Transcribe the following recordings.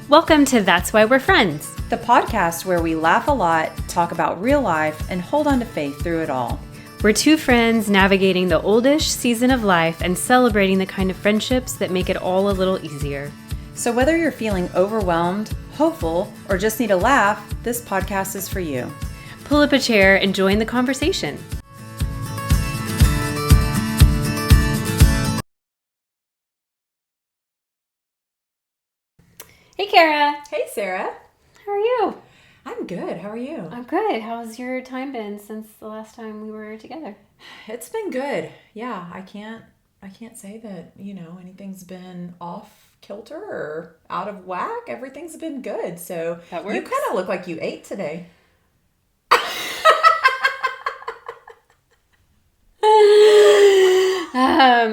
Welcome to That's Why We're Friends. The podcast where we laugh a lot, talk about real life, and hold on to faith through it all. We're two friends navigating the oldish season of life and celebrating the kind of friendships that make it all a little easier. So whether you're feeling overwhelmed, hopeful, or just need a laugh, this podcast is for you. Pull up a chair and join the conversation. Hey, Kara. Hey, Sarah. How are you? I'm good. How are you? I'm good. How's your time been since the last time we were together? It's been good. Yeah, I can't say that, anything's been off kilter or out of whack. Everything's been good. So That works. You kind of look like you ate today.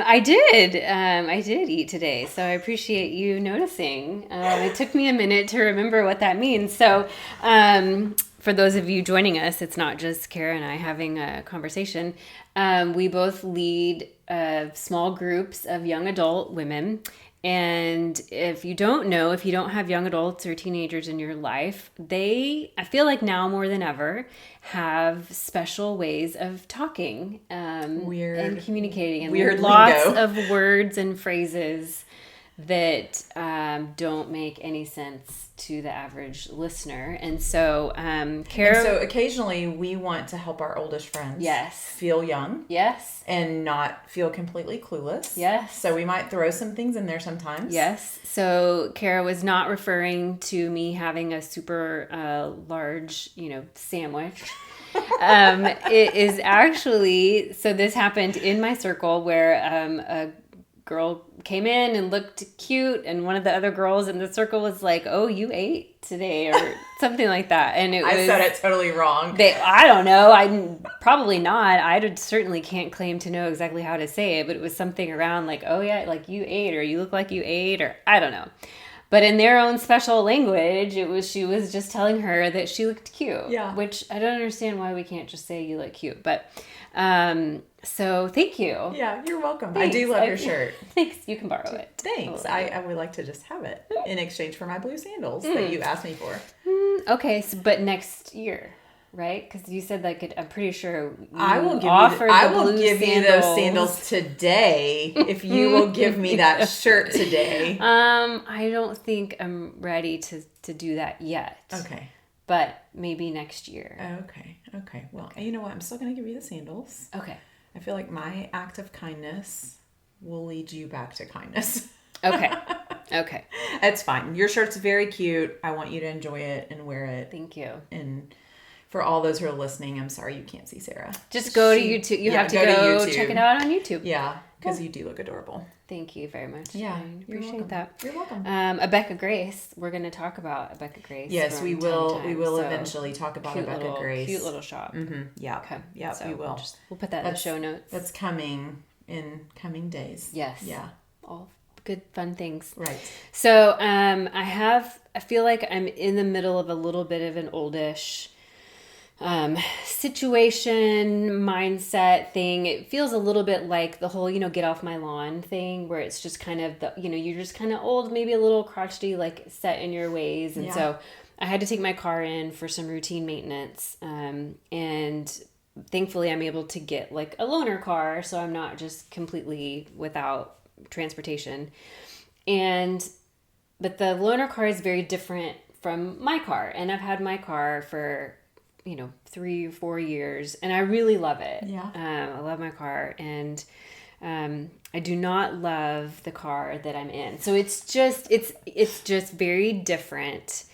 I did. I did eat today, so I appreciate you noticing. It took me a minute to remember what that means. So, for those of you joining us, it's not just Kara and I having a conversation. We both lead small groups of young adult women. And if you don't have young adults or teenagers in your life, I feel like now more than ever, have special ways of talking and communicating. And weird lots lingo. of words and phrases that don't make any sense to the average listener. And so, Kara... So occasionally we want to help our oldest friends feel young. Yes. And not feel completely clueless. Yes. So we might throw some things in there sometimes. Yes. So Kara was not referring to me having a super large, sandwich. It is actually, so this happened in my circle where a girl came in and looked cute, and one of the other girls in the circle was like, "Oh, you ate today," or something like that. And I said it totally wrong. I don't know. Probably not. Certainly can't claim to know exactly how to say it, but it was something around like, "Oh yeah, like you ate," or "You look like you ate," or I don't know. But in their own special language, she was just telling her that she looked cute. Yeah. Which I don't understand why we can't just say you look cute. But so thank you. Yeah, you're welcome. Thanks. I do love your shirt. Thanks. You can borrow it. Thanks. I would like to just have it in exchange for my blue sandals that you asked me for. Okay, but next year, right? Because you said I'm pretty sure I will give you those sandals today if you will give me that shirt today. I don't think I'm ready to do that yet. Okay. But maybe next year. Okay. Well, you know what? I'm still going to give you the sandals. Okay. I feel like my act of kindness will lead you back to kindness. Okay. It's fine. Your shirt's very cute. I want you to enjoy it and wear it. Thank you. And for all those who are listening, I'm sorry you can't see Sarah. Just go to YouTube. You have to go YouTube. Check it out on YouTube. Yeah, because you do look adorable. Thank you very much. Yeah, I appreciate that. You're welcome. Abeka Grace. We're going to talk about Abeka Grace. Yes, we will. We will so eventually talk about Abeka Grace. Cute little shop. Mm-hmm. Yeah. Okay. Yeah, so we will. We'll put that in the show notes. That's coming in coming days. Yes. Yeah. All good, fun things. Right. So I feel like I'm in the middle of a little bit of an oldish situation, mindset thing. It feels a little bit like the whole, get off my lawn thing, where it's just kind of you're just kind of old, maybe a little crotchety, like set in your ways. And so I had to take my car in for some routine maintenance. And thankfully I'm able to get like a loaner car, so I'm not just completely without transportation. But the loaner car is very different from my car, and I've had my car for 3 or 4 years, and I really love it. Yeah. I love my car, and I do not love the car that I'm in. So it's just very different,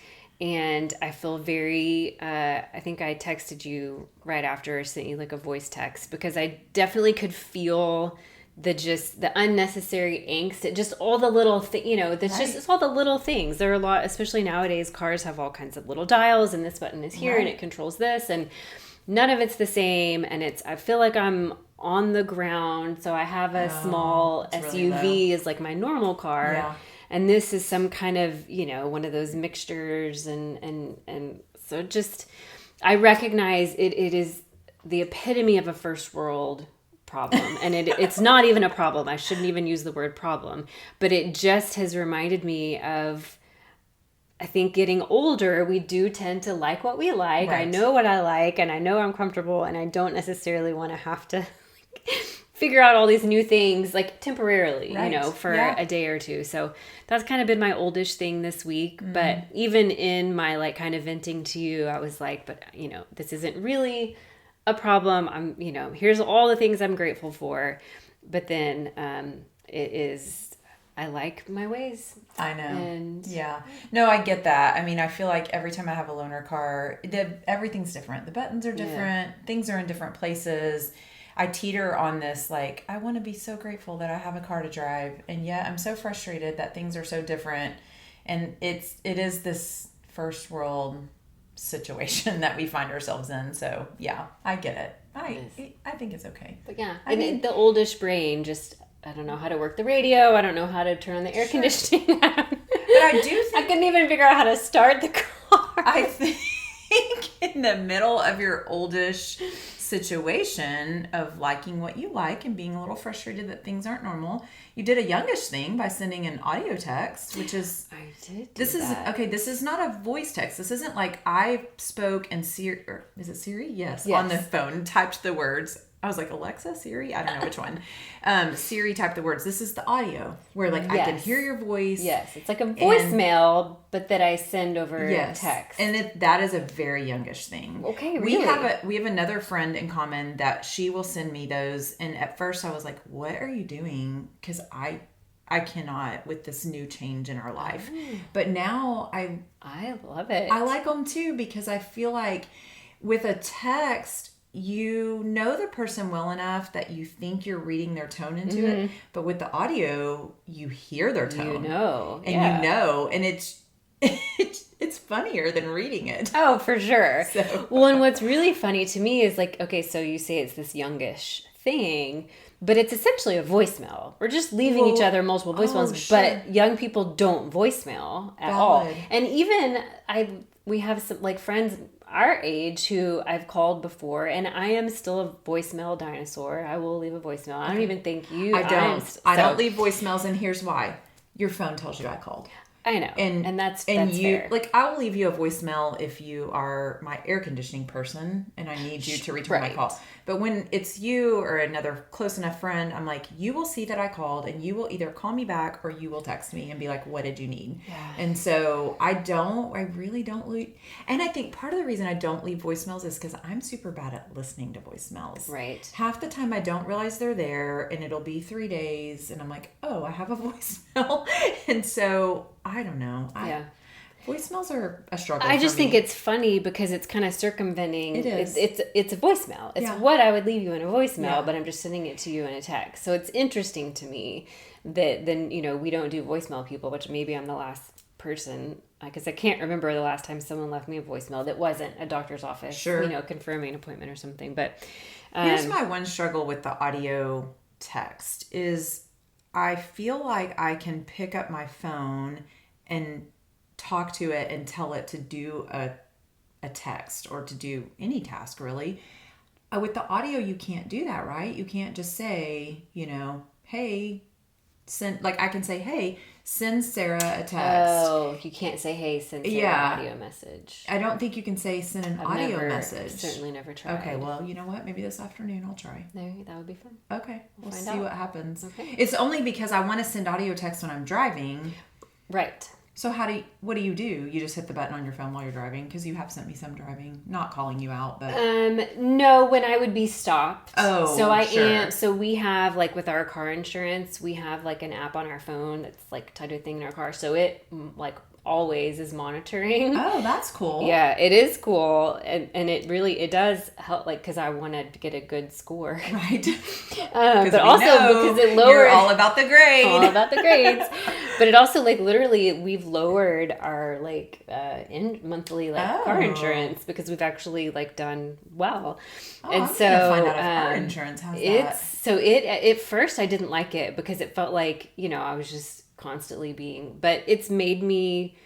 and I feel very. I think I texted you right after, or sent you like a voice text, because I definitely could feel the unnecessary angst. It just all the little it's all the little things. There are a lot, especially nowadays, cars have all kinds of little dials, and this button is here and it controls this, and none of it's the same. And I feel like I'm on the ground. So I have a small SUV really is like my normal car. Yeah. And this is some kind of, one of those mixtures. And so just, I recognize it is the epitome of a first world problem. And it's not even a problem. I shouldn't even use the word problem, but it just has reminded me of I think getting older, we do tend to like what we like. I Right. know what I like, and I know I'm comfortable, and I don't necessarily want to have to figure out all these new things like temporarily, Right. for Yeah. a day or two. So that's kind of been my oldish thing this week. But even in my like kind of venting to you, I was like, but this isn't really a problem. I'm, here's all the things I'm grateful for. But then it is, I like my ways. I know. And yeah. No, I get that. I mean, I feel like every time I have a loaner car, everything's different. The buttons are different. Things are in different places. I teeter on this, like, I want to be so grateful that I have a car to drive. And yet I'm so frustrated that things are so different. And it is this first world situation that we find ourselves in. So yeah, I get it. I think it's okay. But yeah, I mean, the oldish brain just, I don't know how to work the radio. I don't know how to turn on the air conditioning. but I do think I couldn't even figure out how to start the car. I think in the middle of your oldish situation of liking what you like and being a little frustrated that things aren't normal, you did a youngish thing by sending an audio text, which is I did. this is not a voice text. This isn't like I spoke and Siri, or is it Siri? Yes. On the phone, typed the words. I was like, Alexa, Siri? I don't know which one. Siri typed the words. This is the audio where like I can hear your voice. Yes. It's like a voicemail, but that I send over text. And that is a very youngish thing. Okay, really? We have another friend in common that she will send me those. And at first I was like, what are you doing? Because I cannot with this new change in our life. But now I love it. I like them too, because I feel like with a text, you know the person well enough that you think you're reading their tone into it, but with the audio, you hear their tone. And it's funnier than reading it. Oh, for sure. So. Well, and what's really funny to me is like, okay, so you say it's this youngish thing, but it's essentially a voicemail. We're just leaving each other multiple voicemails, but young people don't voicemail at all. And even we have some like friends our age who I've called before, and I am still a voicemail dinosaur. I will leave a voicemail. I don't even think you. I don't leave voicemails, and here's why: your phone tells you I called. I know, and that's you fair. Like I will leave you a voicemail if you are my air conditioning person and I need you to return my call. But when it's you or another close enough friend, I'm like, you will see that I called and you will either call me back or you will text me and be like, what did you need? Yeah. And so I really don't leave. And I think part of the reason I don't leave voicemails is because I'm super bad at listening to voicemails. Right. Half the time I don't realize they're there and it'll be 3 days and I'm like, oh, I have a voicemail. And so I don't know. Voicemails are a struggle. I just think it's funny because it's kind of circumventing. It is. It's a voicemail. It's what I would leave you in a voicemail, but I'm just sending it to you in a text. So it's interesting to me that then, we don't do voicemail people, which maybe I'm the last person, because I can't remember the last time someone left me a voicemail that wasn't a doctor's office, confirming an appointment or something. But here's my one struggle with the audio text is I feel like I can pick up my phone and talk to it and tell it to do a text or to do any task really. With the audio, you can't do that, right? You can't just say, hey, send, like I can say, hey, send Sarah a text. Oh, you can't say, hey, send Sarah an audio message. I don't think you can say send an audio message. Certainly never tried. Okay, well, you know what? Maybe this afternoon I'll try. There, that would be fun. Okay, we'll see what happens. Okay. It's only because I want to send audio text when I'm driving. Right. So what do? You just hit the button on your phone while you're driving? Because you have sent me some driving, not calling you out, but no, when I would be stopped. Oh, so I am. So we have like with our car insurance, we have like an app on our phone that's like tied to a thing in our car. So it like always is monitoring. Oh, that's cool. Yeah, it is cool, and it does help, like, because I want to get a good score, right? But also because it lowers. You're all about the grade. All about the grades. But it also, like, literally, we've lowered our like monthly car insurance because we've actually like done well. And I'm gonna find out if car insurance has that. So at first I didn't like it because it felt like I was just constantly but it's made me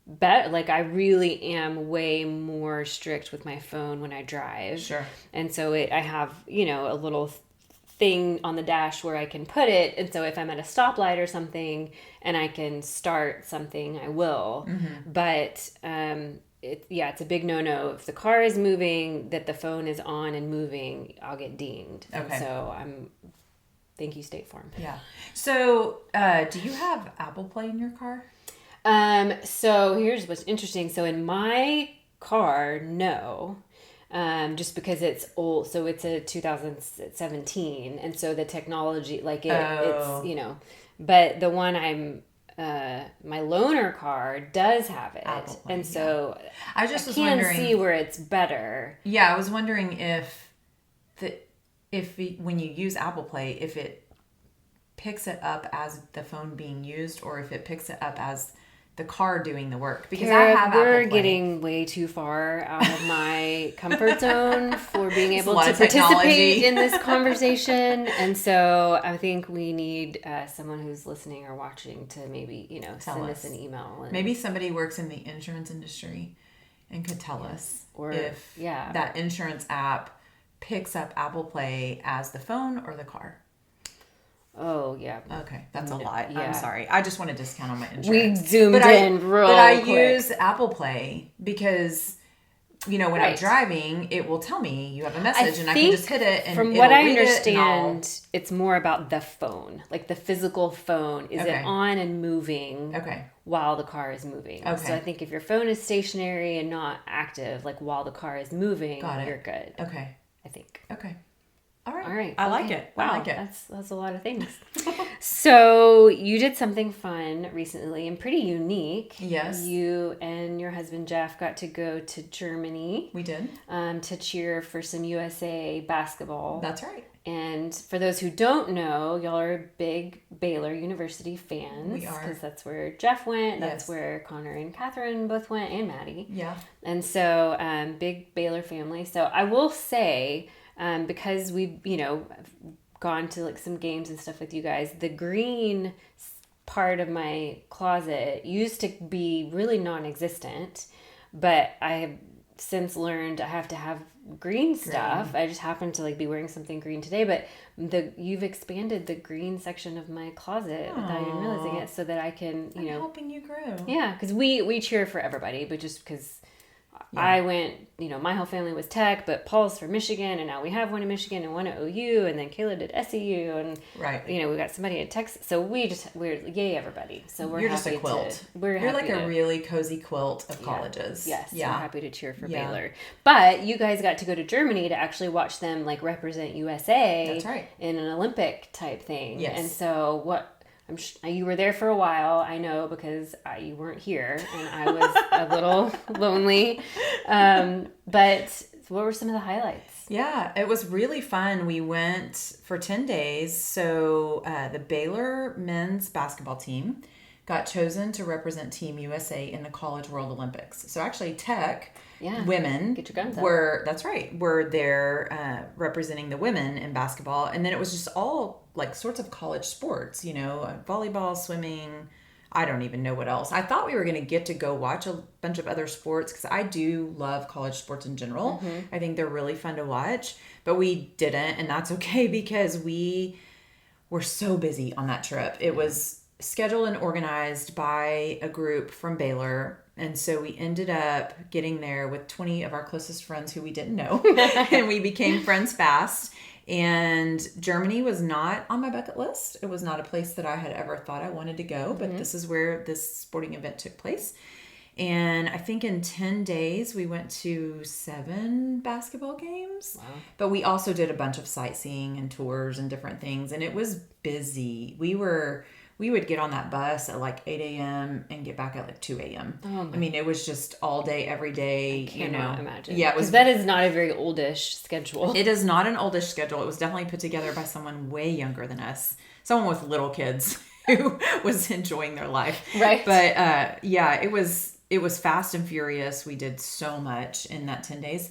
better. Like I really am way more strict with my phone when I drive. Sure. And so I have, a little thing on the dash where I can put it. And so if I'm at a stoplight or something and I can start something, I will. But it's a big no-no. If the car is moving, that the phone is on and moving, I'll get dinged. Okay. And so thank you, State Farm. Yeah. So, do you have Apple Play in your car? So here's what's interesting. So in my car, no. Just because it's old, so it's a 2017, and so the technology, like it's but the one my loaner car does have it, Play, and so I was wondering, see where it's better. Yeah, I was wondering when you use Apple Play, if it picks it up as the phone being used, or if it picks it up as the car doing the work, because I have Apple Play. We're getting way too far out of my comfort zone for being able to participate in this conversation, and so I think we need someone who's listening or watching to maybe send us an email. And maybe somebody works in the insurance industry and could tell us if that insurance app picks up Apple Play as the phone or the car. Oh, yeah. Okay, that's a lot. Yeah. I'm sorry. I just want a discount on my insurance. We zoomed in real quick. But I use Apple Play because, when I'm driving, it will tell me you have a message and I can just hit it and from what I understand, it's more about the phone, like the physical phone. Is it on and moving while the car is moving? Okay. So I think if your phone is stationary and not active, like while the car is moving, you're good. Okay. I think. Okay. All right. All right. I like it. Wow. I like it. That's a lot of things. So you did something fun recently and pretty unique. Yes. You and your husband Jeff got to go to Germany. We did. To cheer for some USA basketball. That's right. And for those who don't know, y'all are big Baylor University fans. We are. Because that's where Jeff went. That's where Connor and Catherine both went, and Maddie. Yeah. And so, big Baylor family. So I will say, because we've, gone to like some games and stuff with you guys, the green part of my closet used to be really non-existent, but I have since learned I have to have green stuff. I just happen to be wearing something green today, but you've expanded the green section of my closet without even realizing it, so that I can, I'm helping you grow. Yeah, because we cheer for everybody, but just because I went, my whole family was Tech, but Paul's from Michigan, and now we have one in Michigan and one at OU, and then Kayla did SEU, and we got somebody at Texas. So we're yay everybody. So we're You're happy just a quilt. You're like a really cozy quilt of colleges. Yes, yeah. We're happy to cheer for Baylor. But you guys got to go to Germany to actually watch them represent USA. That's right. In an Olympic type thing. Yes. And so you were there for a while, I know, because you weren't here, and I was a little lonely. But what were some of the highlights? Yeah, it was really fun. We went for 10 days. So the Baylor men's basketball team got chosen to represent Team USA in the College World Olympics. So actually Tech women get your guns were, that's right, were there representing the women in basketball. And then it was just all sorts of college sports, volleyball, swimming. I don't even know what else. I thought we were going to get to go watch a bunch of other sports because I do love college sports in general. Mm-hmm. I think they're really fun to watch, but we didn't, and that's okay because we were so busy on that trip. It was scheduled and organized by a group from Baylor. And so we ended up getting there with 20 of our closest friends who we didn't know, and we became friends fast. And Germany was not on my bucket list. It was not a place that I had ever thought I wanted to go, but this is where this sporting event took place. And I think in 10 days, we went to 7 basketball games. Wow. But we also did a bunch of sightseeing and tours and different things. And it was busy. We would get on that bus at 8 a.m. and get back at 2 a.m. Oh, I mean, it was just all day, every day. I cannot imagine. Yeah, because that is not a very oldish schedule. It is not an oldish schedule. It was definitely put together by someone way younger than us, someone with little kids who was enjoying their life. Right. But it was fast and furious. We did so much in that 10 days.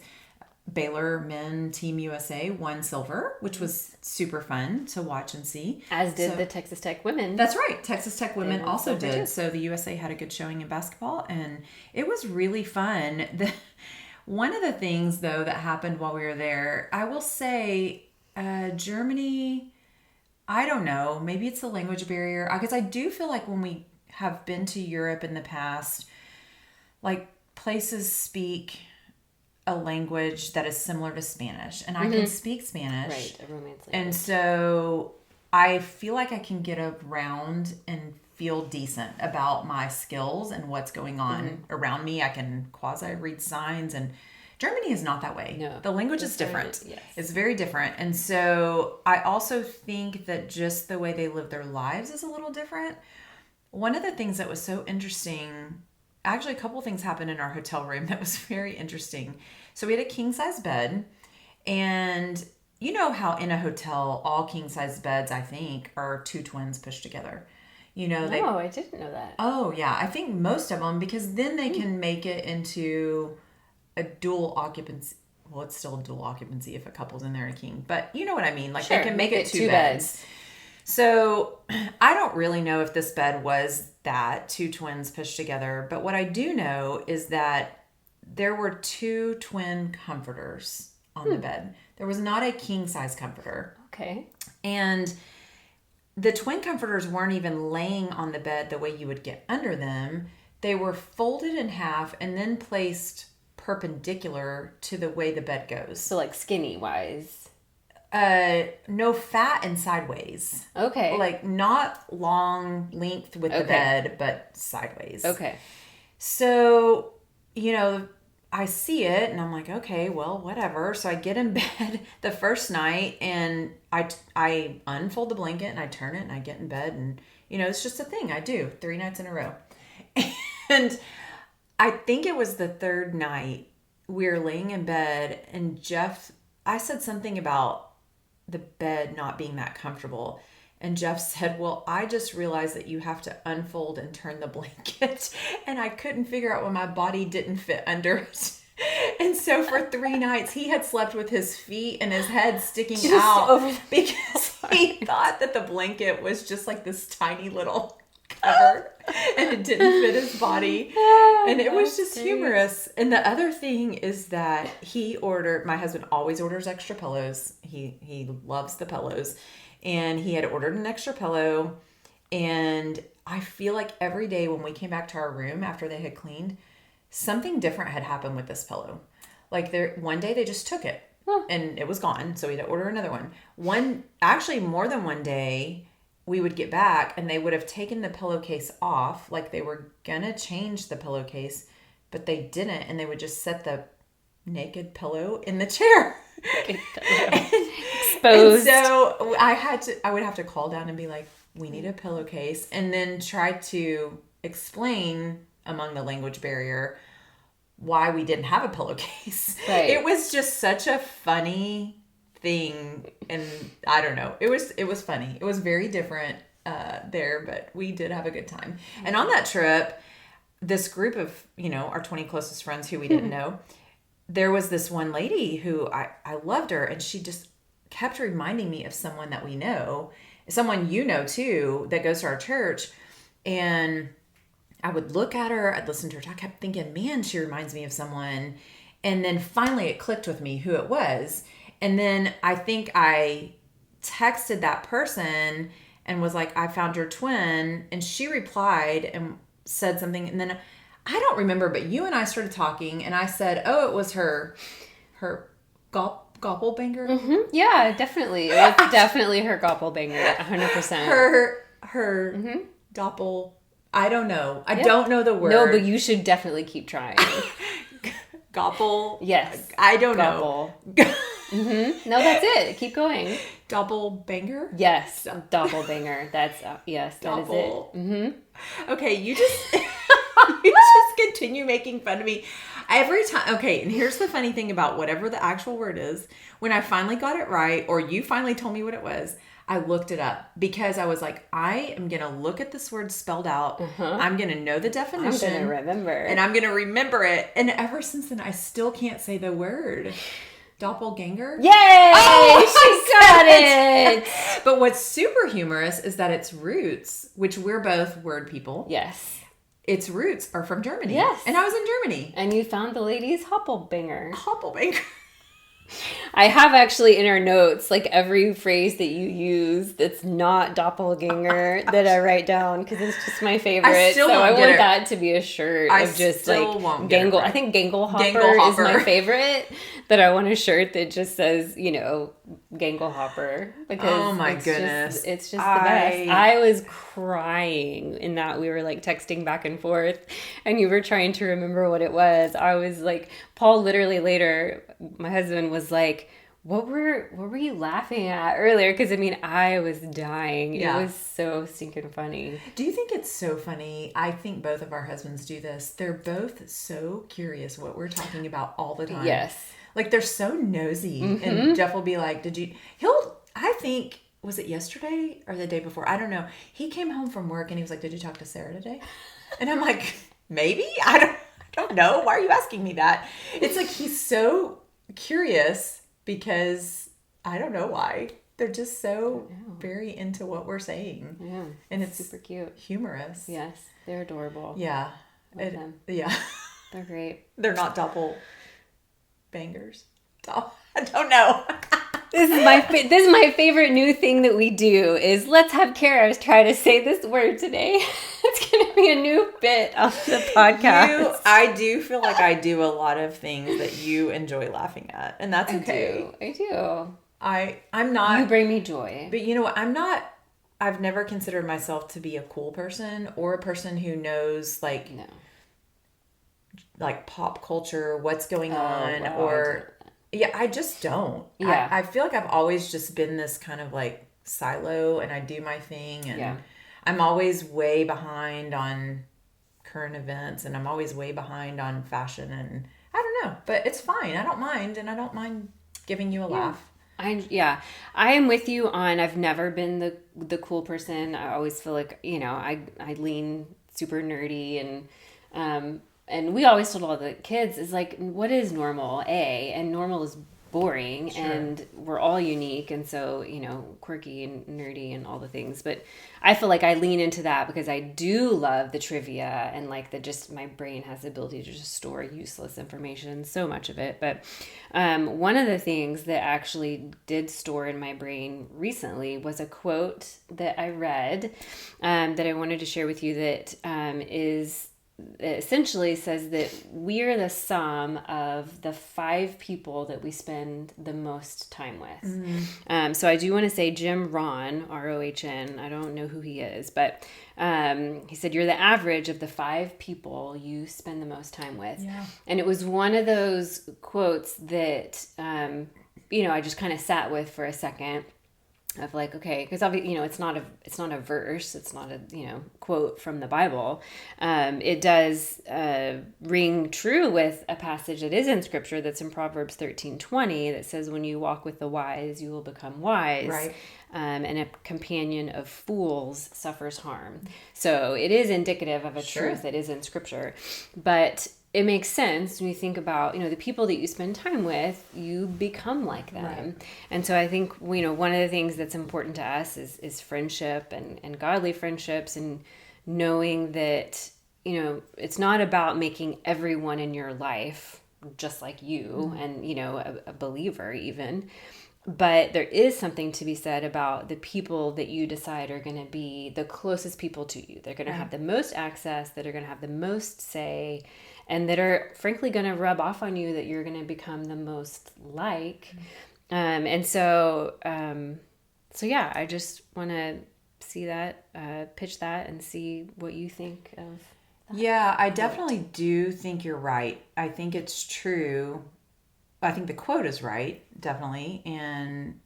Baylor men Team USA won silver, which was super fun to watch and see. As did the Texas Tech women. That's right. Texas Tech women also did. Too. So the USA had a good showing in basketball, and it was really fun. One of the things, though, that happened while we were there, I will say Germany, I don't know. Maybe it's the language barrier. Because I do feel like when we have been to Europe in the past, like places speak a language that is similar to Spanish, and I can speak Spanish. Right, a Romance language. And so I feel like I can get around and feel decent about my skills and what's going on around me. I can quasi read signs, and Germany is not that way. No. The language is different. Yes. It's very different. And so I also think that just the way they live their lives is a little different. One of the things that was so interesting, actually a couple things happened in our hotel room that was very interesting. So we had a king size bed, and you know how in a hotel, all king size beds, I think, are two twins pushed together. You know, No, I didn't know that. Oh, yeah. I think most of them, because then they can make it into a dual occupancy. Well, it's still a dual occupancy if a couple's in there and a king. But you know what I mean? Like Sure, they can make it two beds. So I don't really know if this bed was that, two twins pushed together. But what I do know is that there were two twin comforters on the bed. There was not a king size comforter. Okay. And the twin comforters weren't even laying on the bed the way you would get under them. They were folded in half and then placed perpendicular to the way the bed goes. So like skinny wise. No, fat and sideways. Okay. Like not long length with the bed, but sideways. Okay. So, you know, I see it and I'm like, okay, well, whatever. So I get in bed the first night and I unfold the blanket and I turn it and I get in bed, and, you know, it's just a thing I do 3 nights in a row. And I think it was the third night we were laying in bed and I said something about the bed not being that comfortable. And Jeff said, well, I just realized that you have to unfold and turn the blanket. And I couldn't figure out why my body didn't fit under it. And so for 3 nights, he had slept with his feet and his head sticking out because he thought that the blanket was just like this tiny little cover and it didn't fit his body. And it was just humorous. And the other thing is that my husband always orders extra pillows. He loves the pillows. And he had ordered an extra pillow. And I feel like every day when we came back to our room after they had cleaned, something different had happened with this pillow. Like one day they just took it and it was gone. So we had to order another one. Actually more than one day, we would get back and they would have taken the pillowcase off. Like they were gonna change the pillowcase, but they didn't. And they would just set the naked pillow in the chair. Exposed. And so I would have to call down and be like, we need a pillowcase, and then try to explain among the language barrier why we didn't have a pillowcase. Right. It was just such a funny thing, and I don't know. It was funny. It was very different there, but we did have a good time. And on that trip, this group of, you know, our 20 closest friends who we didn't know, there was this one lady who I loved her, and she just kept reminding me of someone that we know, someone you know too, that goes to our church. And I would look at her, I'd listen to her, I kept thinking, man, she reminds me of someone. And then finally it clicked with me who it was. And then I think I texted that person and was like, I found your twin. And she replied and said something. And then I don't remember, but you and I started talking, and I said, oh, it was her Goppelbanger? Mm-hmm. Yeah, definitely. It was definitely her Goppelbanger, 100%. Her doppel, I don't know. I don't know the word. No, but you should definitely keep trying. Goppel? Yes. I don't know. Mm-hmm. No, that's it. Keep going. Doppelbanger? Yes. Doppelbanger. That's, yes, that is it. Mm-hmm. Okay, you just, you just continue making fun of me. Every time, okay, and here's the funny thing about whatever the actual word is. When I finally got it right, or you finally told me what it was, I looked it up because I was like, I am going to look at this word spelled out. I'm going to know the definition. I'm going to remember. And I'm going to remember it. And ever since then, I still can't say the word. Doppelganger? Yay! Oh, she got it! But what's super humorous is that its roots, which we're both word people. Yes. Its roots are from Germany. Yes. And I was in Germany. And you found the lady's Hoppelbanger. Hoppelbanger. I have actually in our notes, like every phrase that you use that's not doppelganger that I write down because it's just my favorite. still So won't I get want it. that to be a shirt I of just still like won't get it gangle. right. I think gangle hopper Gangle is my hopper. favorite. That I want a shirt that just says, gangle hopper because Oh my goodness. it's just the best. I was crying in that we were like texting back and forth and you were trying to remember what it was. I was like, Paul literally later, my husband was like, what were you laughing at earlier? Because I mean, I was dying. Yeah. It was so stinking funny. Do you think it's so funny? I think both of our husbands do this. They're both so curious what we're talking about all the time. Yes. Like they're so nosy. And Jeff will be like, I think, was it yesterday or the day before? I don't know. He came home from work and he was like, did you talk to Sarah today? And I'm like, maybe? I don't know. Why are you asking me that? It's like he's so curious because I don't know why. They're just so very into what we're saying. Yeah. And it's super cute. Humorous. Yes. They're adorable. Yeah. Love them. Yeah. They're great. They're not double bangers. I don't know. This is my favorite new thing that we do is let's have Kara try to say this word today. It's going to be a new bit on the podcast. I do feel like I do a lot of things that you enjoy laughing at, and that's okay. I do. I'm not. You bring me joy. But you know what? I'm not. I've never considered myself to be a cool person or a person who knows like pop culture, what's going on, wow, or yeah, I just don't. Yeah. I feel like I've always just been this kind of like silo, and I do my thing, and I'm always way behind on current events, and I'm always way behind on fashion, and I don't know, but it's fine. I don't mind, and I don't mind giving you a laugh. I am with you on. I've never been the cool person. I always feel like I lean super nerdy and we always told all the kids is like, what is normal? And normal is boring, and we're all unique, and so quirky and nerdy and all the things. But I feel like I lean into that because I do love the trivia and like my brain has the ability to just store useless information, so much of it. But one of the things that actually did store in my brain recently was a quote that I read that I wanted to share with you that essentially says that we're the sum of the 5 people that we spend the most time with. So I do want to say Jim Rohn, R-O-H-N, I don't know who he is, but he said you're the average of the 5 people you spend the most time with. Yeah. And it was one of those quotes that, I just kind of sat with for a second. Of like, okay, because obviously, it's not a verse, it's not a quote from the Bible. It does ring true with a passage that is in Scripture that's in Proverbs 13:20 that says, "When you walk with the wise, you will become wise." Right. And a companion of fools suffers harm. So it is indicative of a truth that is in Scripture, but it makes sense when you think about, the people that you spend time with, you become like them. Right. And so I think, one of the things that's important to us is friendship and godly friendships, and knowing that, it's not about making everyone in your life just like you and, a believer even. But there is something to be said about the people that you decide are going to be the closest people to you. They're going to have the most access, that are going to have the most say, and that are frankly going to rub off on you, that you're going to become the most like. And so yeah, I just want to see that, pitch that, and see what you think of that. Yeah, I definitely do think you're right. I think it's true. I think the quote is right, definitely. And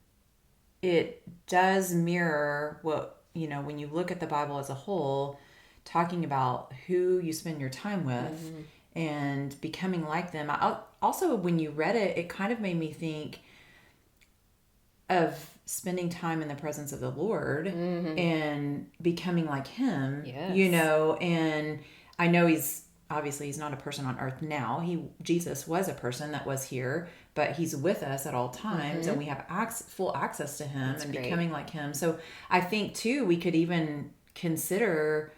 it does mirror what, when you look at the Bible as a whole, talking about who you spend your time with and becoming like them. Also, when you read it, it kind of made me think of spending time in the presence of the Lord and becoming like him, and I know he's not a person on earth now. Jesus was a person that was here, but he's with us at all times, and we have full access to him. That's and great. Becoming like him. So I think too, we could even consider,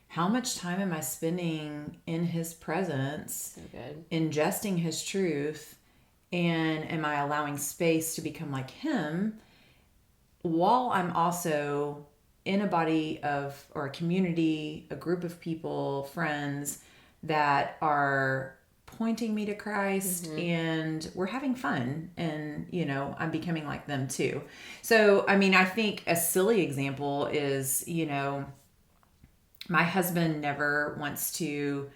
how much time am I spending in his presence, ingesting his truth, And am I allowing space to become like him while I'm also in a body of, or a community, a group of people, friends that are pointing me to Christ, and we're having fun, and I'm becoming like them too. So I mean, I think a silly example is, my husband never wants to,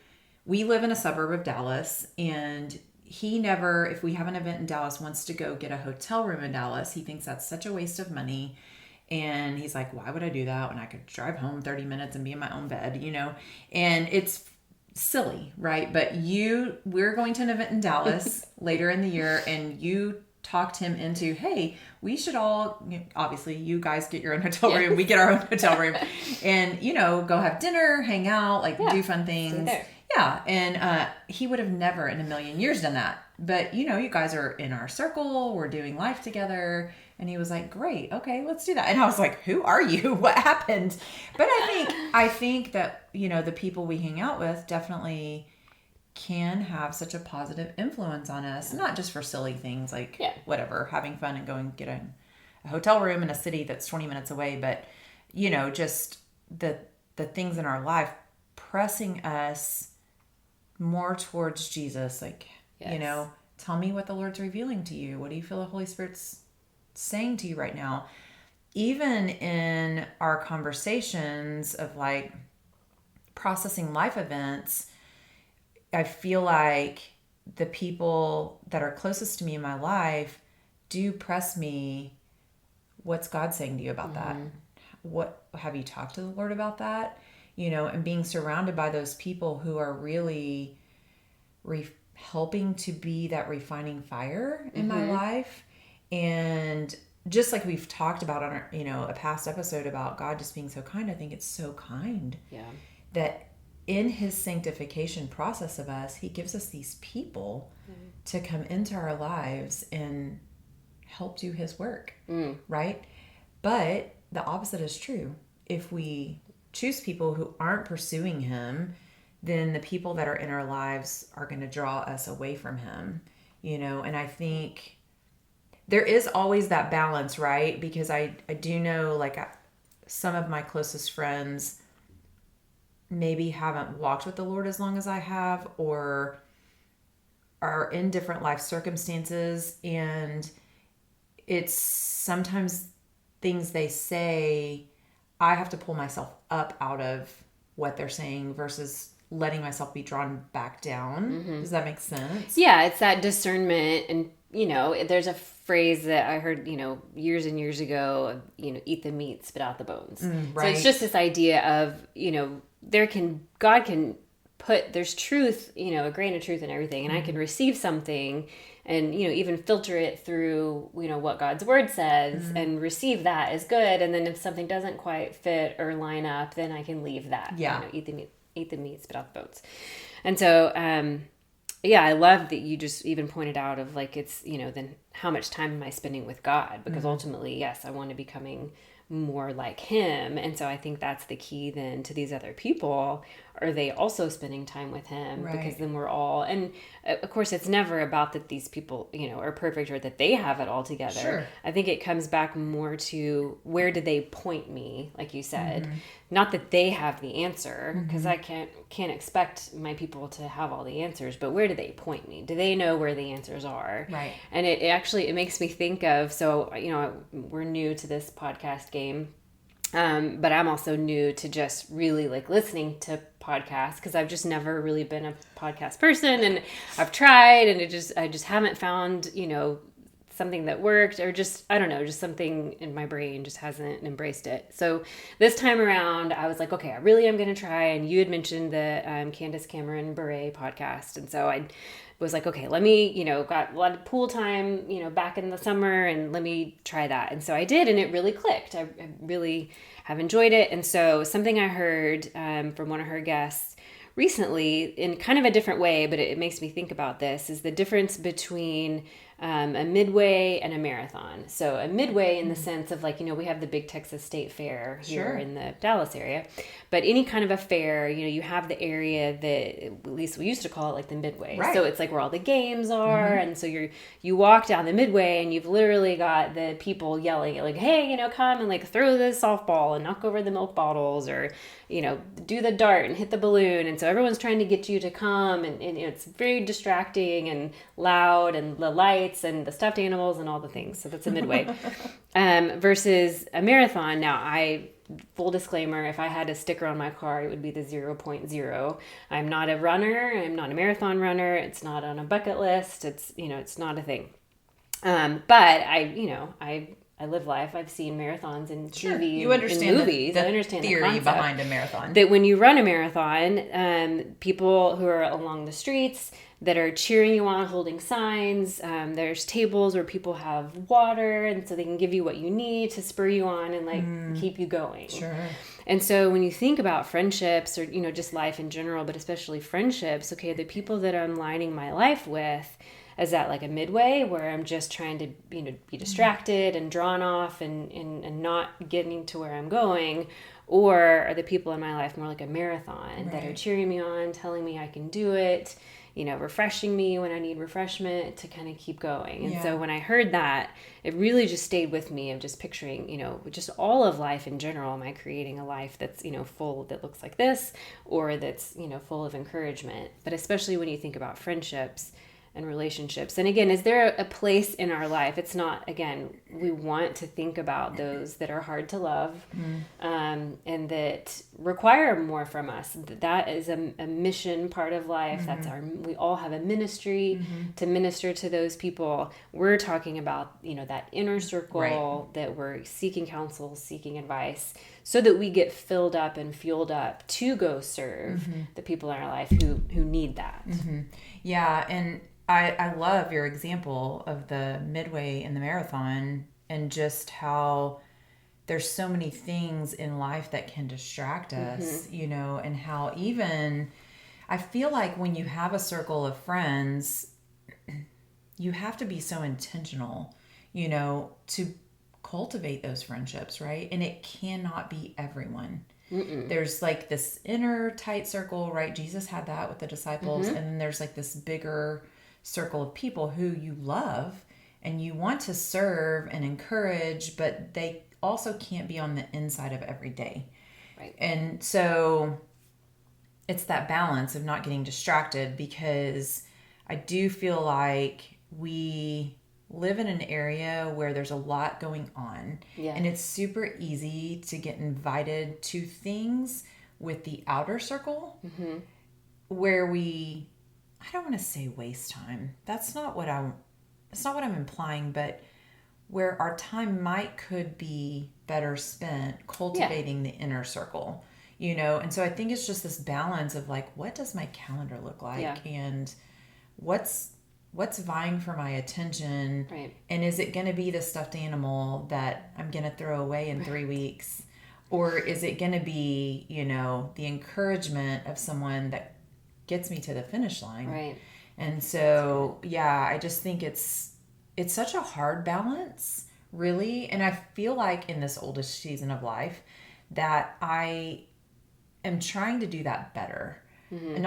we live in a suburb of Dallas, and he never, if we have an event in Dallas, wants to go get a hotel room in Dallas. He thinks that's such a waste of money. And he's like, why would I do that when I could drive home 30 minutes and be in my own bed, And it's silly, right? But we're going to an event in Dallas later in the year, and you talked him into, hey, we should all, obviously you guys get your own hotel room, we get our own hotel room, and go have dinner, hang out, do fun things. Yeah. And he would have never in a million years done that. But you guys are in our circle, we're doing life together. And he was like, great, okay, let's do that. And I was like, who are you? What happened? But I think that, the people we hang out with definitely can have such a positive influence on us, not just for silly things like whatever, having fun and going get a hotel room in a city that's 20 minutes away, but just the things in our life pressing us more towards Jesus. Tell me what the Lord's revealing to you. What do you feel the Holy Spirit's saying to you right now? Even in our conversations of processing life events, I feel like the people that are closest to me in my life do press me. What's God saying to you about that? What have you talked to the Lord about that? And being surrounded by those people who are really helping to be that refining fire in my life. And just like we've talked about on our, a past episode about God just being so kind, I think it's so kind that in his sanctification process of us, he gives us these people to come into our lives and help do his work, right? But the opposite is true. If we choose people who aren't pursuing him, then the people that are in our lives are going to draw us away from him, and I think there is always that balance, right? Because I do know some of my closest friends maybe haven't walked with the Lord as long as I have, or are in different life circumstances, and it's sometimes things they say, I have to pull myself up out of what they're saying versus letting myself be drawn back down. Does that make sense? Yeah, it's that discernment. And, there's a phrase that I heard, years and years ago, eat the meat, spit out the bones. Right. So it's just this idea of, God can put, there's truth, a grain of truth in everything. And I can receive something and, even filter it through, what God's word says and receive that as good. And then if something doesn't quite fit or line up, then I can leave that. Yeah. Eat the meat, spit out the bones. And so, I love that you just even pointed out of it's, then how much time am I spending with God? Because ultimately, yes, I want to be becoming more like him. And so I think that's the key then to these other people. Are they also spending time with him? Right. Because then we're all, and of course it's never about that these people, are perfect or that they have it all together. Sure. I think it comes back more to where do they point me, like you said, not that they have the answer, because I can't expect my people to have all the answers, but where do they point me? Do they know where the answers are? Right. And it makes me think of, so, we're new to this podcast game. But I'm also new to just really listening to podcasts, because I've just never really been a podcast person, and I've tried and I just haven't found, something that worked, or just, I don't know, just something in my brain just hasn't embraced it. So this time around I was like, okay, I really am going to try. And you had mentioned the Candace Cameron Bure podcast. And so I was like, okay, let me, got a lot of pool time, back in the summer, and let me try that. And so I did, and it really clicked. I really have enjoyed it. And so something I heard from one of her guests recently in kind of a different way, but it makes me think about this, is the difference between a midway, and a marathon. So a midway in the sense of like, we have the big Texas State Fair here in the Dallas area, but any kind of a fair, you have the area that at least we used to call it like the midway. Right. So it's like where all the games are. And so you walk down the midway and you've literally got the people yelling like, hey, come and like throw this softball and knock over the milk bottles, or, do the dart and hit the balloon. And so everyone's trying to get you to come, and it's very distracting and loud, and the lights and the stuffed animals and all the things. So that's a midway. Versus a marathon. Now, full disclaimer, if I had a sticker on my car, it would be the 0.0. I'm not a runner. I'm not a marathon runner. It's not on a bucket list. It's, it's not a thing. But I live life. I've seen marathons in TV, you understand in movies. The I understand theory the concept behind a marathon. that when you run a marathon, people who are along the streets that are cheering you on, holding signs. There's tables where people have water, and so they can give you what you need to spur you on and like keep you going. Sure. And so when you think about friendships, or just life in general, but especially friendships, okay, the people that I'm lining my life with, is that like a midway where I'm just trying to be distracted and drawn off and not getting to where I'm going? Or are the people in my life more like a marathon that are cheering me on, telling me I can do it, refreshing me when I need refreshment to kind of keep going? And so when I heard that, it really just stayed with me of just picturing, just all of life in general. Am I creating a life that's, full, that looks like this, or that's, full of encouragement? But especially when you think about friendships and relationships. And again, is there a place in our life? It's not, again, we want to think about those that are hard to love, and that require more from us. That is a mission part of life. That's we all have a ministry to minister to those people. We're talking about, that inner circle that we're seeking counsel, seeking advice, so that we get filled up and fueled up to go serve the people in our life who need that. Yeah. And I love your example of the midway in the marathon, and just how there's so many things in life that can distract us, and how even I feel like when you have a circle of friends, you have to be so intentional, to cultivate those friendships, right? And it cannot be everyone. There's like this inner tight circle, right? Jesus had that with the disciples. And then there's like this bigger circle of people who you love and you want to serve and encourage, but they also can't be on the inside of every day. Right. And so it's that balance of not getting distracted, because I do feel like we live in an area where there's a lot going on, and it's super easy to get invited to things with the outer circle where I don't want to say waste time. That's not what I'm implying, but where our time could be better spent cultivating the inner circle, And so I think it's just this balance of like, what does my calendar look like? And what's vying for my attention? Right. And is it going to be the stuffed animal that I'm going to throw away in 3 weeks? Or is it going to be, the encouragement of someone that gets me to the finish line? Right. And so, I just think it's such a hard balance, really. And I feel like in this oldish season of life that I am trying to do that better. And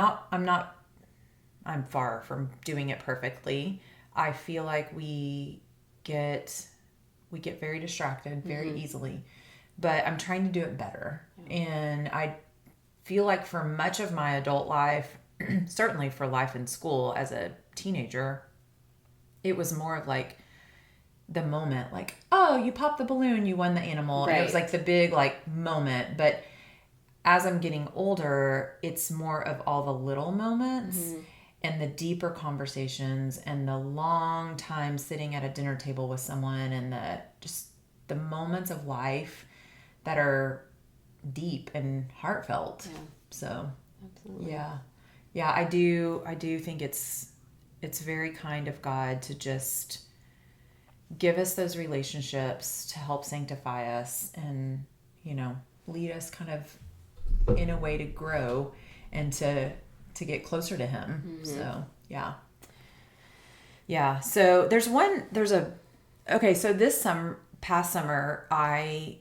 I'm far from doing it perfectly. I feel like we get very distracted very easily, but I'm trying to do it better. And I feel like for much of my adult life, certainly for life in school as a teenager, it was more of like the moment, like, oh, you popped the balloon, you won the animal. Right. And it was like the big like moment. But as I'm getting older, it's more of all the little moments and the deeper conversations and the long time sitting at a dinner table with someone, and the moments of life that are deep and heartfelt. So Absolutely. I do think it's very kind of God to just give us those relationships to help sanctify us and, lead us kind of in a way to grow and to get closer to him. So, Yeah. So so past summer, I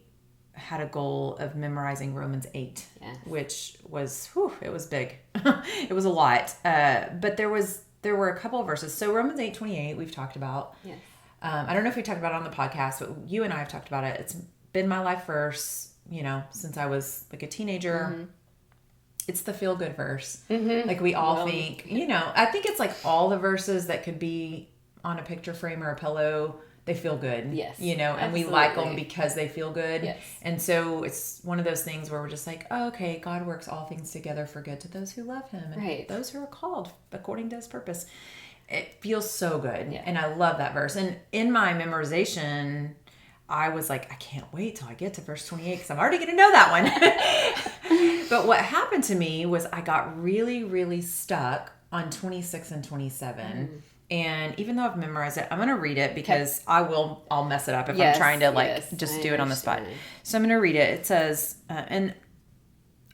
had a goal of memorizing Romans 8, Yes. which was, it was big. It was a lot. But there were a couple of verses. So Romans 8:28, we've talked about. Yes. I don't know if we talked about it on the podcast, but you and I have talked about it. It's been my life verse, since I was like a teenager. Mm-hmm. It's the feel good verse. Mm-hmm. Like we all think, I think it's like all the verses that could be on a picture frame or a pillow, they feel good. Yes. And absolutely. we like them because they feel good. Yes. And so it's one of those things where we're just like, oh, okay, God works all things together for good to those who love him and those who are called according to his purpose. It feels so good. Yeah. And I love that verse. And in my memorization, I was like, I can't wait till I get to verse 28 because I'm already going to know that one. But what happened to me was I got really, really stuck on 26 and 27. Mm. And even though I've memorized it, I'm going to read it because I'll mess it up if I'm trying to just do it on the spot. So I'm going to read it. It says, and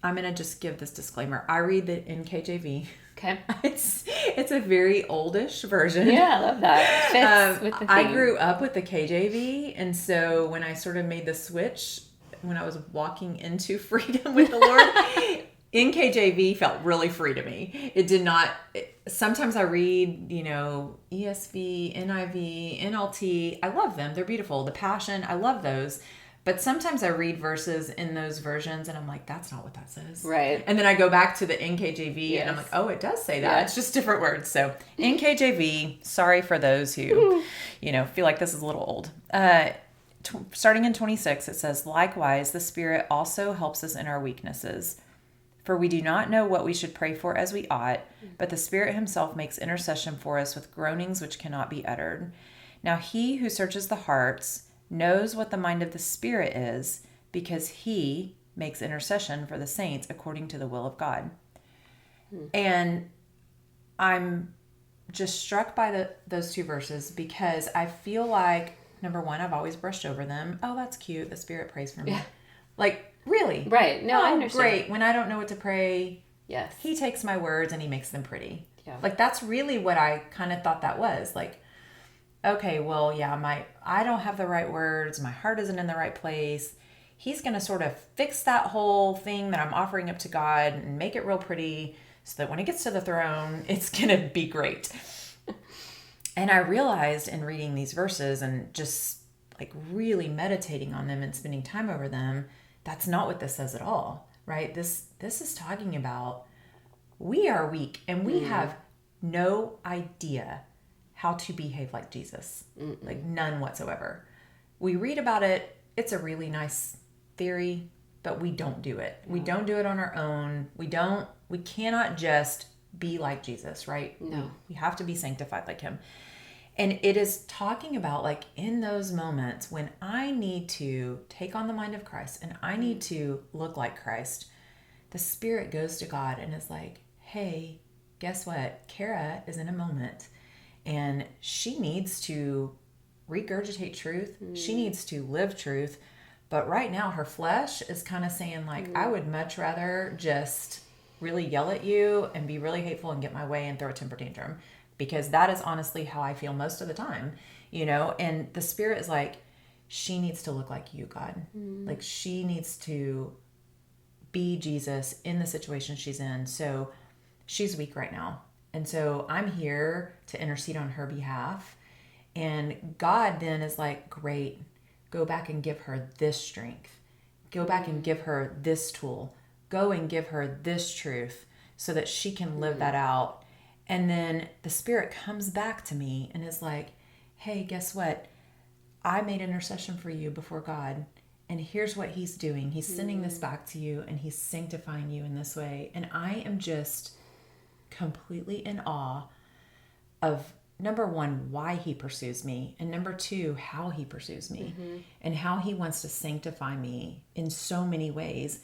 I'm going to just give this disclaimer. I read the NKJV. Okay. It's a very oldish version. Yeah, I love that. Fits with the theme. I grew up with the KJV, and so when I sort of made the switch, when I was walking into freedom with the Lord, NKJV felt really free to me. It did not. Sometimes I read, ESV, NIV, NLT. I love them. They're beautiful. The Passion, I love those. But sometimes I read verses in those versions and I'm like, that's not what that says. Right. And then I go back to the NKJV and I'm like, oh, it does say that. Yeah. It's just different words. So NKJV, sorry for those who, feel like this is a little old. Starting in 26, it says, likewise, the Spirit also helps us in our weaknesses. For we do not know what we should pray for as we ought, but the Spirit himself makes intercession for us with groanings which cannot be uttered. Now he who searches the hearts knows what the mind of the Spirit is, because he makes intercession for the saints according to the will of God. And I'm just struck by those two verses because I feel like, number one, I've always brushed over them. Oh, that's cute. The Spirit prays for me. Yeah. Like, really? Right. No, I understand. Great. When I don't know what to pray, yes, he takes my words and he makes them pretty. Yeah. Like, that's really what I kind of thought that was. Like, okay, well, yeah, I don't have the right words. My heart isn't in the right place. He's going to sort of fix that whole thing that I'm offering up to God and make it real pretty so that when it gets to the throne, it's going to be great. And I realized in reading these verses and just like really meditating on them and spending time over them, that's not what this says at all, right? This is talking about we are weak and we have no idea how to behave like Jesus. Like none whatsoever. We read about it. It's a really nice theory, but we don't do it. No. We don't do it on our own. We cannot just be like Jesus, right? No. We have to be sanctified like him. And it is talking about like in those moments when I need to take on the mind of Christ and I need to look like Christ, the Spirit goes to God and is like, hey, guess what? Kara is in a moment and she needs to regurgitate truth. She needs to live truth. But right now her flesh is kind of saying like, I would much rather just really yell at you and be really hateful and get my way and throw a temper tantrum. Because that is honestly how I feel most of the time, and the Spirit is like, she needs to look like you, God. Like she needs to be Jesus in the situation she's in. So she's weak right now. And so I'm here to intercede on her behalf. And God then is like, great, go back and give her this strength. Go back and give her this tool. Go and give her this truth so that she can live that out. And then the Spirit comes back to me and is like, hey, guess what? I made intercession for you before God. And here's what he's doing. He's sending this back to you and he's sanctifying you in this way. And I am just completely in awe of, number one, why he pursues me. And number two, how he pursues me and how he wants to sanctify me in so many ways.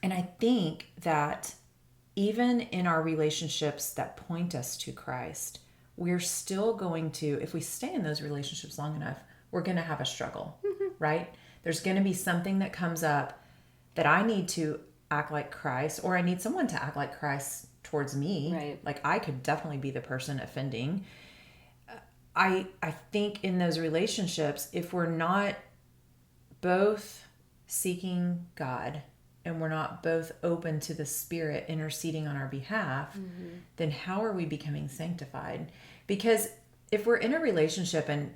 And I think that even in our relationships that point us to Christ, we're still going to, if we stay in those relationships long enough, we're going to have a struggle, right? There's going to be something that comes up that I need to act like Christ, or I need someone to act like Christ towards me. Right. Like I could definitely be the person offending. I think in those relationships, if we're not both seeking God and we're not both open to the Spirit interceding on our behalf, then how are we becoming sanctified? Because if we're in a relationship and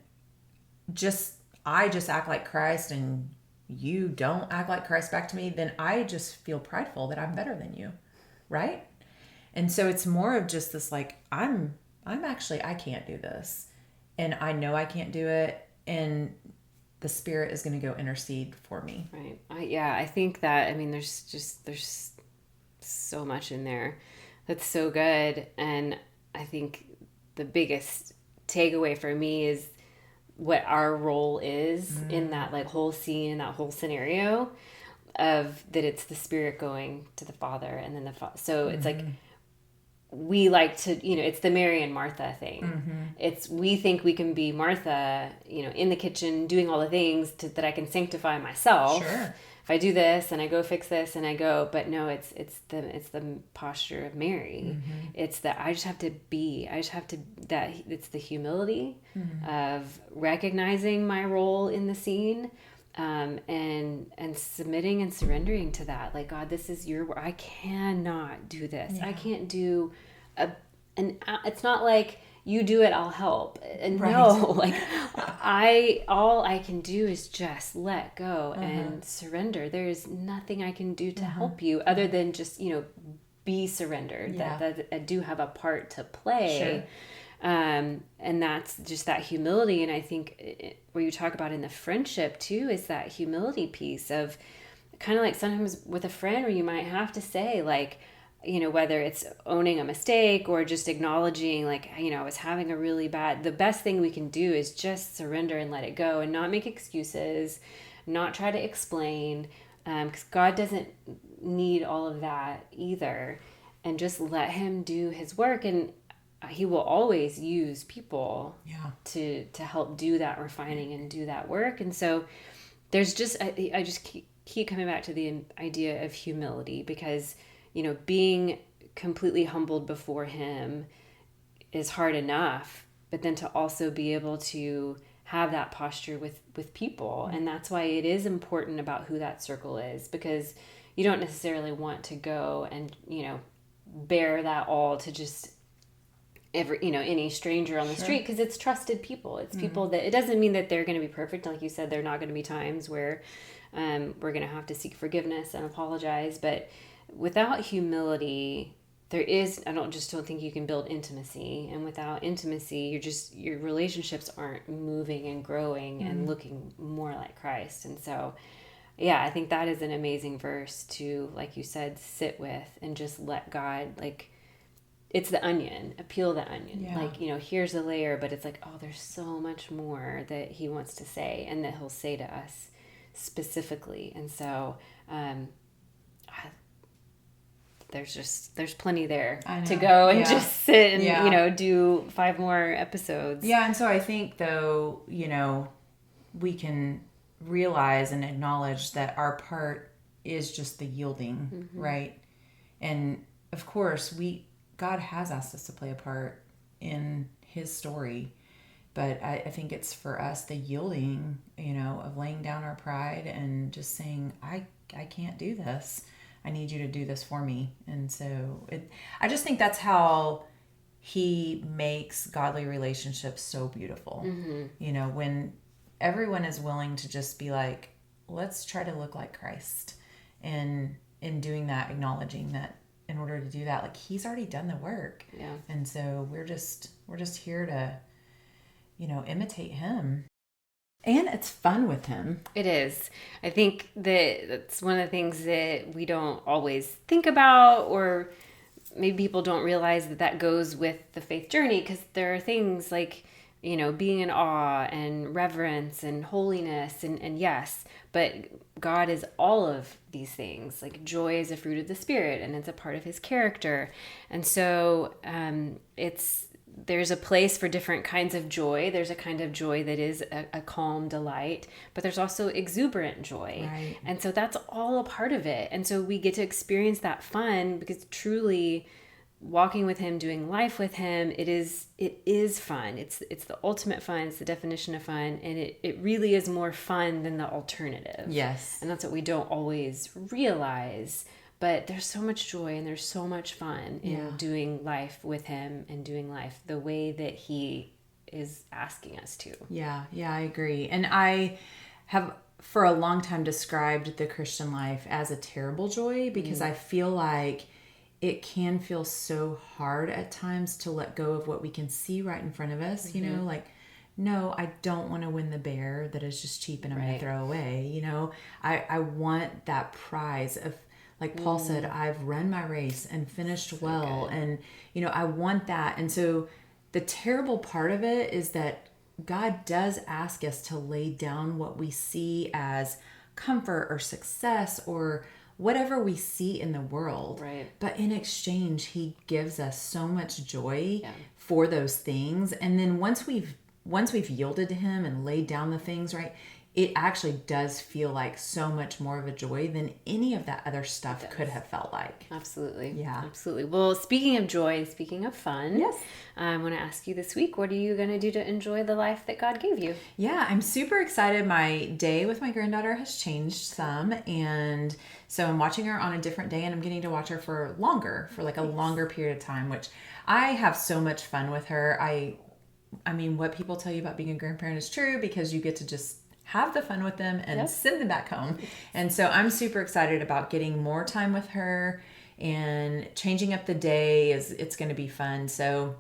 I just act like Christ and you don't act like Christ back to me, then I just feel prideful that I'm better than you, right? And so it's more of just this like, I'm actually, I can't do this. And I know I can't do it. And the Spirit is going to go intercede for me. Right. I think that, I mean, there's so much in there that's so good. And I think the biggest takeaway for me is what our role is in that like whole scene, in that whole scenario of that it's the Spirit going to the Father and then the Father. So it's like, we like to, it's the Mary and Martha thing. It's, we think we can be Martha, in the kitchen doing all the things that I can sanctify myself. Sure. If I do this and I go fix this and I go, but no, it's the posture of Mary. It's that I just have to it's the humility of recognizing my role in the scene. And submitting and surrendering to that, like, God, this is your work. I cannot do this. Yeah. I can't do it's not like you do it, I'll help. And right. No, like all I can do is just let go and surrender. There's nothing I can do to help you other than just, be surrendered. Yeah. That I do have a part to play. Sure. And that's just that humility. And I think where you talk about in the friendship too, is that humility piece of kind of like sometimes with a friend where you might have to say like, whether it's owning a mistake or just acknowledging like, I was having the best thing we can do is just surrender and let it go and not make excuses, not try to explain, because God doesn't need all of that either, and just let him do his work. And he will always use people to help do that refining and do that work. And so there's just, I just keep coming back to the idea of humility, because, being completely humbled before him is hard enough, but then to also be able to have that posture with people. And that's why it is important about who that circle is, because you don't necessarily want to go and, bear that all to just any stranger on the street, because it's trusted people. It's people that, it doesn't mean that they're going to be perfect. Like you said, there are not going to be times where we're going to have to seek forgiveness and apologize. But without humility, I don't think you can build intimacy. And without intimacy, your relationships aren't moving and growing and looking more like Christ. And so, I think that is an amazing verse to, like you said, sit with and just let God, like, it's the onion, peel the onion. Yeah. Like, here's a layer, but it's like, oh, there's so much more that he wants to say and that he'll say to us specifically. And so, there's plenty there to go and just sit and, do 5 more episodes. Yeah. And so I think though, we can realize and acknowledge that our part is just the yielding, right? And of course God has asked us to play a part in his story, but I think it's for us the yielding, of laying down our pride and just saying, I can't do this. I need you to do this for me. And so I just think that's how he makes godly relationships so beautiful. When everyone is willing to just be like, let's try to look like Christ. And in doing that, acknowledging that in order to do that, like, he's already done the work. Yeah. And so we're just here to, imitate him. And it's fun with him. It is. I think that's one of the things that we don't always think about, or maybe people don't realize that goes with the faith journey, because there are things like, being in awe and reverence and holiness and yes, but God is all of these things. Like, joy is a fruit of the Spirit and it's a part of his character. And so there's a place for different kinds of joy. There's a kind of joy that is a calm delight, but there's also exuberant joy. Right. And so that's all a part of it. And so we get to experience that fun, because truly walking with him, doing life with him, it is fun. It's the ultimate fun. It's the definition of fun. And it really is more fun than the alternative. Yes. And that's what we don't always realize. But there's so much joy and there's so much fun in doing life with him and doing life the way that he is asking us to. Yeah, I agree. And I have for a long time described the Christian life as a terrible joy because I feel like it can feel so hard at times to let go of what we can see right in front of us, you know, like, no, I don't want to win the bear that is just cheap and I'm going to throw away. You know, I want that prize of, like Paul said, I've run my race and finished well. And, you know, I want that. And so the terrible part of it is that God does ask us to lay down what we see as comfort or success or whatever we see in the world. Right. But in exchange, he gives us so much joy for those things. And then once we've yielded to him and laid down the things, right, it actually does feel like so much more of a joy than any of that other stuff could have felt like. Absolutely. Yeah. Absolutely. Well, speaking of joy, speaking of fun, yes, I want to ask you this week, what are you going to do to enjoy the life that God gave you? Yeah, I'm super excited. My day with my granddaughter has changed some. And so I'm watching her on a different day and I'm getting to watch her for like a longer period of time, which I have so much fun with her. I mean, what people tell you about being a grandparent is true because you get to just have the fun with them and send them back home. And so I'm super excited about getting more time with her and changing up the day. It's going to be fun. So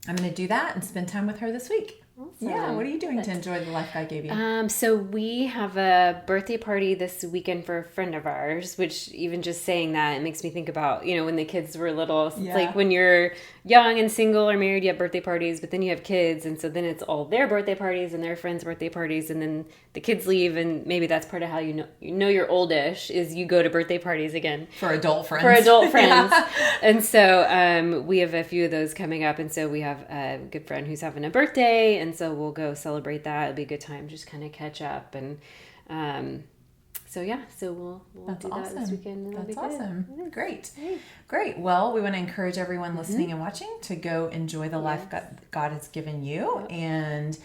I'm going to do that and spend time with her this week. Awesome. Yeah. What are you doing to enjoy the life God gave you? So we have a birthday party this weekend for a friend of ours, which even just saying that, it makes me think about, you know, when the kids were little. It's like when you're young and single or married, you have birthday parties, but then you have kids. And so then it's all their birthday parties and their friends' birthday parties. And then the kids leave. And maybe that's part of how you know you're oldish is you go to birthday parties again. For adult friends. And so we have a few of those coming up. And so we have a good friend who's having a birthday. And so we'll go celebrate that. It'll be a good time, just kind of catch up. And so we'll do that this weekend. That's awesome. Great. Well, we want to encourage everyone listening and watching to go enjoy the life God has given you and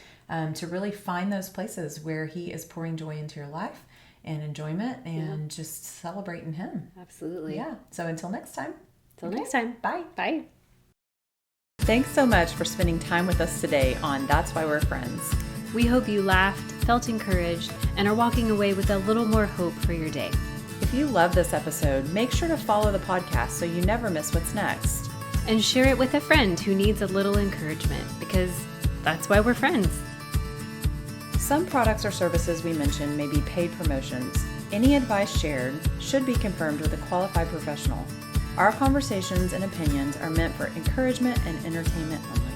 to really find those places where he is pouring joy into your life and enjoyment and just celebrating him. Absolutely. Yeah. So until next time. Next time. Bye. Bye. Thanks so much for spending time with us today on That's Why We're Friends. We hope you laughed, felt encouraged, and are walking away with a little more hope for your day. If you love this episode, make sure to follow the podcast so you never miss what's next. And share it with a friend who needs a little encouragement, because that's why we're friends. Some products or services we mention may be paid promotions. Any advice shared should be confirmed with a qualified professional. Our conversations and opinions are meant for encouragement and entertainment only.